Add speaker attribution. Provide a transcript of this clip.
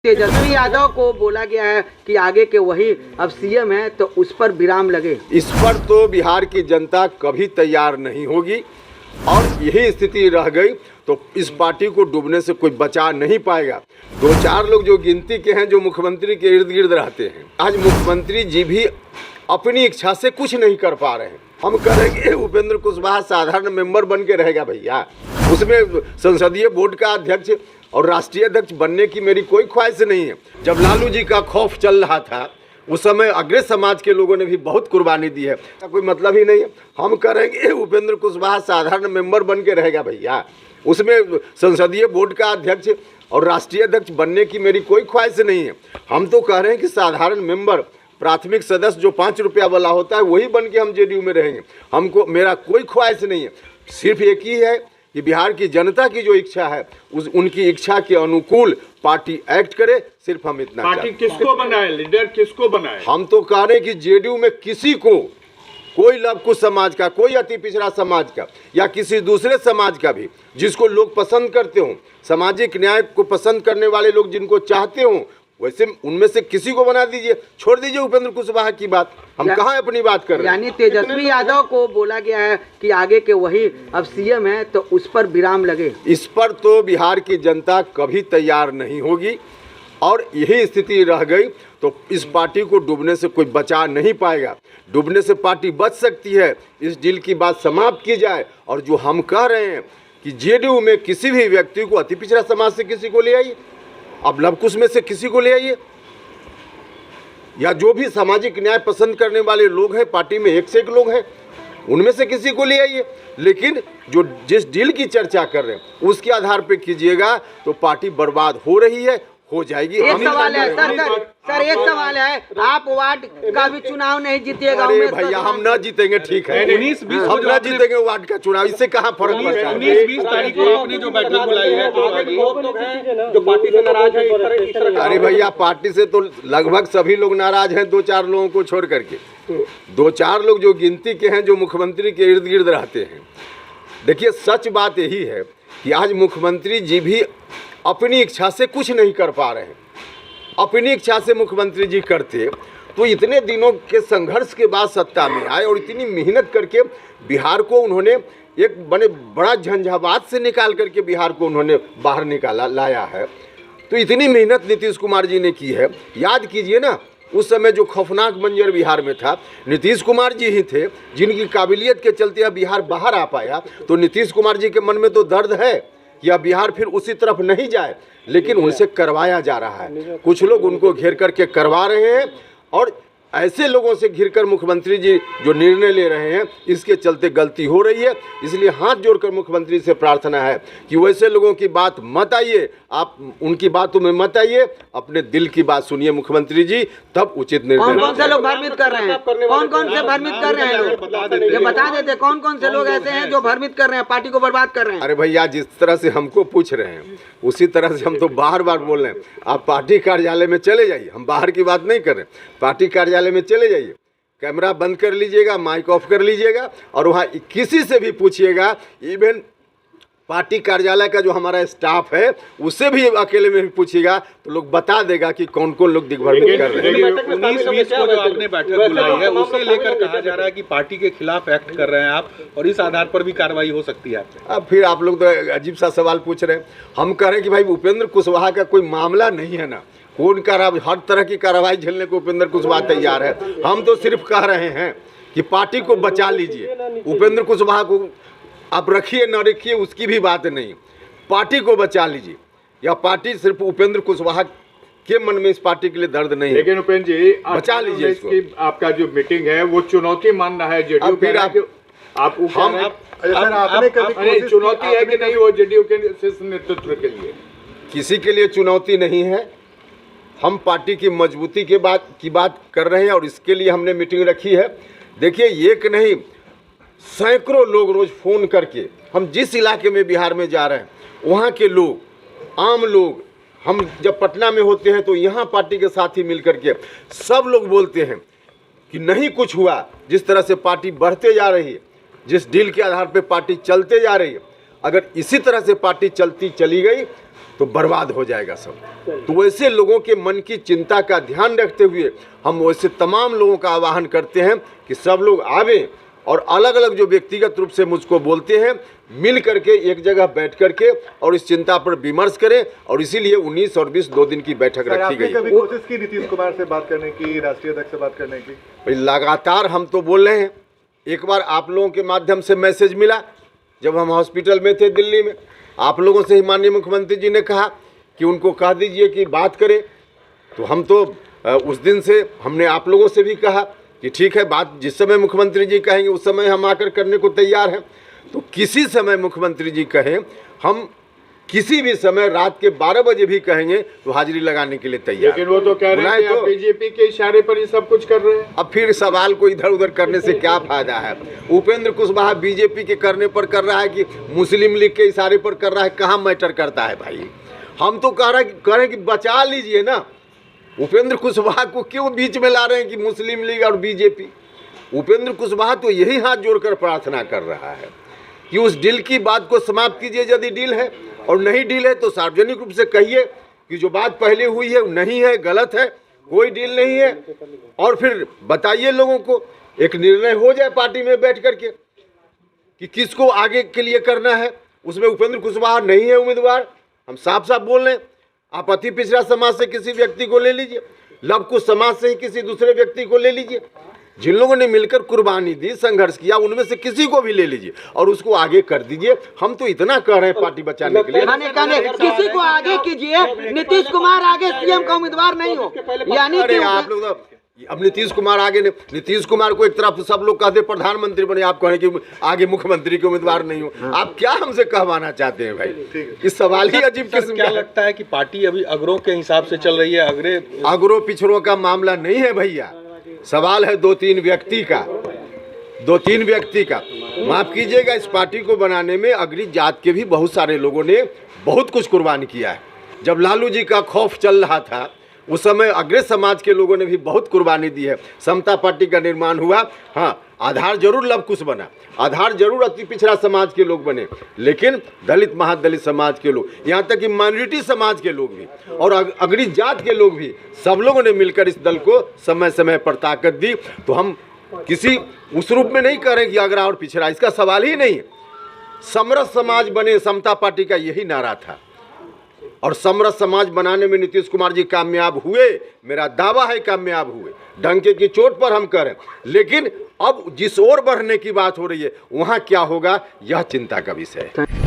Speaker 1: तेजस्वी यादव को बोला गया है कि आगे के वही अब सीएम है, तो उस पर विराम लगे।
Speaker 2: इस पर तो बिहार की जनता कभी तैयार नहीं होगी और यही स्थिति रह गई तो इस पार्टी को डूबने से कोई बचा नहीं पाएगा। दो चार लोग जो गिनती के हैं जो मुख्यमंत्री के इर्द गिर्द रहते हैं, आज मुख्यमंत्री जी भी अपनी इच्छा से कुछ नहीं कर पा रहे हैं। हम करेंगे उपेंद्र कुशवाहा साधारण मेंबर बन के रहेगा भैया, उसमें संसदीय बोर्ड का अध्यक्ष और राष्ट्रीय अध्यक्ष बनने की मेरी कोई ख्वाहिश नहीं है। जब लालू जी का खौफ चल रहा था उस समय अग्रज समाज के लोगों ने भी बहुत कुर्बानी दी है, कोई मतलब ही नहीं है। हम करेंगे उपेंद्र कुशवाहा साधारण मेंबर बन के रहेगा भैया, उसमें संसदीय बोर्ड का अध्यक्ष और राष्ट्रीय अध्यक्ष बनने की मेरी कोई ख्वाहिश नहीं है। हम तो कह रहे हैं कि साधारण मेंबर प्राथमिक सदस्य जो 5 रुपया वाला होता है वही बन के हम जेडीयू में रहेंगे। हमको मेरा कोई ख्वाहिश नहीं है, सिर्फ एक ही है कि बिहार की जनता की जो इच्छा है उनकी इच्छा के अनुकूल पार्टी एक्ट करे। सिर्फ हम इतना
Speaker 3: पार्टी किसको बनाए, लीडर किसको बनाए?
Speaker 2: हम तो कह रहे हैं कि जेडीयू में किसी को, कोई लवकुश समाज का, कोई अति पिछड़ा समाज का या किसी दूसरे समाज का भी जिसको लोग पसंद करते हों, सामाजिक न्याय को पसंद करने वाले लोग जिनको चाहते हों, वैसे उनमें से किसी को बना दीजिए। छोड़ दीजिए उपेंद्र कुशवाहा की बात, हम कहाँ अपनी बात कर रहे हैं।
Speaker 1: यानी तेजस्वी यादव को बोला गया है कि आगे के वही अब सीएम है, तो उस पर विराम लगे।
Speaker 2: इस पर तो बिहार की जनता कभी तैयार नहीं होगी और यही स्थिति रह गई तो इस पार्टी को डूबने से कोई बचा नहीं पाएगा। डूबने से पार्टी बच सकती है, इस डील की बात समाप्त की जाए। और जो हम कह रहे हैं कि जेडीयू में किसी भी व्यक्ति को, अति पिछड़ा समाज से किसी को ले आइए, अब लवकुश में से किसी को ले आइए, या जो भी सामाजिक न्याय पसंद करने वाले लोग हैं पार्टी में, एक से एक लोग हैं, उनमें से किसी को ले आइए। लेकिन जो जिस डील की चर्चा कर रहे हैं उसके आधार पे कीजिएगा तो पार्टी बर्बाद हो रही है, हो जाएगी।
Speaker 1: एक सवाल है सर, एक सवाल है, आप वार्ड का भी चुनाव नहीं जीतिएगा।
Speaker 2: अरे भैया हम न जीतेंगे, ठीक है,
Speaker 3: 19-20
Speaker 2: हम न जीतेंगे वार्ड का चुनाव, इससे कहाँ फर्क पड़ता है।
Speaker 3: 19-20 तारीख को आपने जो बैठक बुलाई है जो पार्टी से नाराज है।
Speaker 2: अरे भैया पार्टी से तो लगभग सभी लोग नाराज हैं, 2-4 लोगों को छोड़ करके। 2-4 लोग जो गिनती के हैं जो मुख्यमंत्री के इर्द गिर्द रहते हैं। देखिए सच बात यही है कि आज मुख्यमंत्री जी भी अपनी इच्छा से कुछ नहीं कर पा रहे हैं। अपनी इच्छा से मुख्यमंत्री जी करते तो इतने दिनों के संघर्ष के बाद सत्ता में आए और इतनी मेहनत करके बिहार को उन्होंने एक बड़ा झंझावात से निकाल करके बिहार को उन्होंने बाहर लाया है। तो इतनी मेहनत नीतीश कुमार जी ने की है। याद कीजिए ना, उस समय जो खौफनाक मंजर बिहार में था, नीतीश कुमार जी ही थे जिनकी काबिलियत के चलते बिहार बाहर आ पाया। तो नीतीश कुमार जी के मन में तो दर्द है या बिहार फिर उसी तरफ नहीं जाए, लेकिन उनसे करवाया जा रहा है। कुछ लोग उनको घेर करके करवा रहे हैं और ऐसे लोगों से घिरकर मुख्यमंत्री जी जो निर्णय ले रहे हैं इसके चलते गलती हो रही है। इसलिए हाथ जोड़कर मुख्यमंत्री से प्रार्थना है कि वैसे लोगों की बात मत आइए, आप उनकी बातों में मत आइए, अपने दिल की बात सुनिए मुख्यमंत्री जी, तब उचित निर्णय।
Speaker 1: कौन से लोग भ्रमित कर रहे हैं, कौन से भ्रमित कर रहे हैं लोग, ये बता देते। कौन से लोग ऐसे हैं जो भ्रमित कर रहे हैं, पार्टी को बर्बाद कर रहे हैं?
Speaker 2: अरे भैया जिस तरह से हमको पूछ रहे हैं उसी तरह से हम तो बार बार बोल रहे हैं, आप पार्टी कार्यालय में चले जाइए। हम बाहर की बात नहीं कर रहे, पार्टी कार्यालय में चले जाइए, कैमरा बंद कर लीजिएगा, माइक ऑफ कर लीजिएगा और वहाँ किसी से भी पूछिएगा, इवन पार्टी कार्यालय का जो हमारा स्टाफ है उससे भी अकेले में भी पूछिएगा तो लोग बता देगा कि कौन कौन लोग दिग्भ्रमित कर रहे हैं।
Speaker 3: 19-20 को जो आपने बैठक बुलाई है उसे लेकर कहा जा रहा है कि पार्टी के खिलाफ एक्ट कर रहे हैं आप और इस आधार पर भी कार्रवाई हो सकती है।
Speaker 2: अब फिर आप लोग तो अजीब सा सवाल पूछ रहे हैं। हम कह रहे हैं कि भाई उपेंद्र कुशवाहा का कोई मामला नहीं है ना, कौन हर तरह की कार्रवाई झेलने को उपेंद्र कुशवाहा तैयार है। हम तो सिर्फ कह रहे हैं कि पार्टी को बचा लीजिए, उपेंद्र कुशवाहा को आप रखिए न रखिए उसकी भी बात नहीं, पार्टी को बचा लीजिए। या पार्टी सिर्फ उपेंद्र कुशवाहा के मन में इस पार्टी के लिए दर्द नहीं है,
Speaker 3: लेकिन उपेंद्र जी
Speaker 2: बचा लीजिए इसको।
Speaker 3: आपका जो मीटिंग है वो चुनौती मान रहा है जेडीयू,
Speaker 2: फिर
Speaker 3: आपने कभी चुनौती है कि नहीं वो जेडीयू के शीर्ष नेतृत्व के लिए?
Speaker 2: किसी के लिए चुनौती नहीं है। हम पार्टी की मजबूती की बात कर रहे हैं और इसके लिए हमने मीटिंग रखी है। देखिए एक नहीं सैकड़ों लोग रोज फोन करके, हम जिस इलाके में बिहार में जा रहे हैं वहाँ के लोग, आम लोग, हम जब पटना में होते हैं तो यहाँ पार्टी के साथी मिल करके सब लोग बोलते हैं कि नहीं कुछ हुआ। जिस तरह से पार्टी बढ़ते जा रही है, जिस डील के आधार पे पार्टी चलते जा रही है, अगर इसी तरह से पार्टी चली गई तो बर्बाद हो जाएगा सब। तो वैसे लोगों के मन की चिंता का ध्यान रखते हुए हम वैसे तमाम लोगों का आह्वान करते हैं कि सब लोग आवें और अलग अलग जो व्यक्तिगत रूप से मुझको बोलते हैं मिल करके एक जगह बैठ करके और इस चिंता पर विमर्श करें। और इसीलिए 19 और 20 2 दिन की बैठक रखी गई।
Speaker 4: कभी कोशिश की नीतीश कुमार से बात करने की, राष्ट्रीय अध्यक्ष से बात करने की?
Speaker 2: भाई लगातार हम तो बोल रहे हैं। एक बार आप लोगों के माध्यम से मैसेज मिला जब हम हॉस्पिटल में थे दिल्ली में, आप लोगों से ही माननीय मुख्यमंत्री जी ने कहा कि उनको कह दीजिए कि बात करें। तो हम तो उस दिन से हमने आप लोगों से भी कहा कि ठीक है, बात जिस समय मुख्यमंत्री जी कहेंगे उस समय हम आकर करने को तैयार हैं। तो किसी समय मुख्यमंत्री जी कहें, हम किसी भी समय रात के 12 बजे भी कहेंगे तो हाजिरी लगाने के लिए तैयार।
Speaker 4: लेकिन वो तो कह रहे हैं कि आप बीजेपी के इशारे पर ही सब कुछ कर रहे हैं।
Speaker 2: अब फिर सवाल को इधर उधर करने से क्या फायदा है? उपेंद्र कुशवाहा बीजेपी के करने पर कर रहा है कि मुस्लिम लीग के इशारे पर कर रहा है, कहाँ मैटर करता है भाई? हम तो कह रहे हैं कि बचा लीजिए ना। उपेंद्र कुशवाहा को क्यों बीच में ला रहे हैं कि मुस्लिम लीग और बीजेपी? उपेंद्र कुशवाहा तो यही हाथ जोड़कर प्रार्थना कर रहा है कि उस डील की बात को समाप्त कीजिए यदि डील है, और नहीं डील है तो सार्वजनिक रूप से कहिए कि जो बात पहले हुई है नहीं है, गलत है, कोई डील नहीं है। और फिर बताइए लोगों को, एक निर्णय हो जाए पार्टी में बैठ करके कि किसको आगे के लिए करना है। उसमें उपेंद्र कुशवाहा नहीं है उम्मीदवार, हम साफ साफ बोल रहे हैं। आप अति पिछड़ा समाज से किसी व्यक्ति को ले लीजिए, लव कुश समाज से ही किसी दूसरे व्यक्ति को ले लीजिए। जिन लोगों ने मिलकर कुर्बानी दी, संघर्ष किया, उनमें से किसी को भी ले लीजिए और उसको आगे कर दीजिए। हम तो इतना कह रहे हैं पार्टी बचाने के लिए।
Speaker 1: किसी को आगे कीजिए, नीतीश कुमार आगे सीएम का उम्मीदवार नहीं हो, यानी कि
Speaker 2: आप लोग अब नीतीश कुमार आगे नहीं, नीतीश कुमार को एक तरफ सब लोग कहते प्रधानमंत्री बने, आप कहें कि आगे मुख्यमंत्री के उम्मीदवार नहीं हो। आप क्या हमसे कहवाना चाहते हैं भाई? इस सवाल ही अजीब किस्म का।
Speaker 3: क्या लगता है कि पार्टी अभी अगरों के हिसाब से चल रही है?
Speaker 2: अगरों पिछड़ों का मामला नहीं है भैया, सवाल है 2-3 व्यक्ति का, 2-3 व्यक्ति का। माफ कीजिएगा, इस पार्टी को बनाने में अगरी जात के भी बहुत सारे लोगों ने बहुत कुछ कुर्बानी किया है। जब लालू जी का खौफ चल रहा था उस समय अग्रे समाज के लोगों ने भी बहुत कुर्बानी दी है। समता पार्टी का निर्माण हुआ, हाँ, आधार जरूर लव कुश बना, आधार जरूर अति पिछड़ा समाज के लोग बने, लेकिन दलित महादलित समाज के लोग, यहाँ तक कि माइनॉरिटी समाज के लोग भी और अगरी जात के लोग भी, सब लोगों ने मिलकर इस दल को समय समय पर ताकत दी। तो हम किसी उस रूप में नहीं कह रहे कि अगरा और पिछड़ा, इसका सवाल ही नहीं है। समरस समाज बने, समता पार्टी का यही नारा था और समरस समाज बनाने में नीतीश कुमार जी कामयाब हुए, मेरा दावा है कामयाब हुए। डंके की चोट पर हम करें, लेकिन अब जिस ओर बढ़ने की बात हो रही है वहाँ क्या होगा, यह चिंता का विषय है।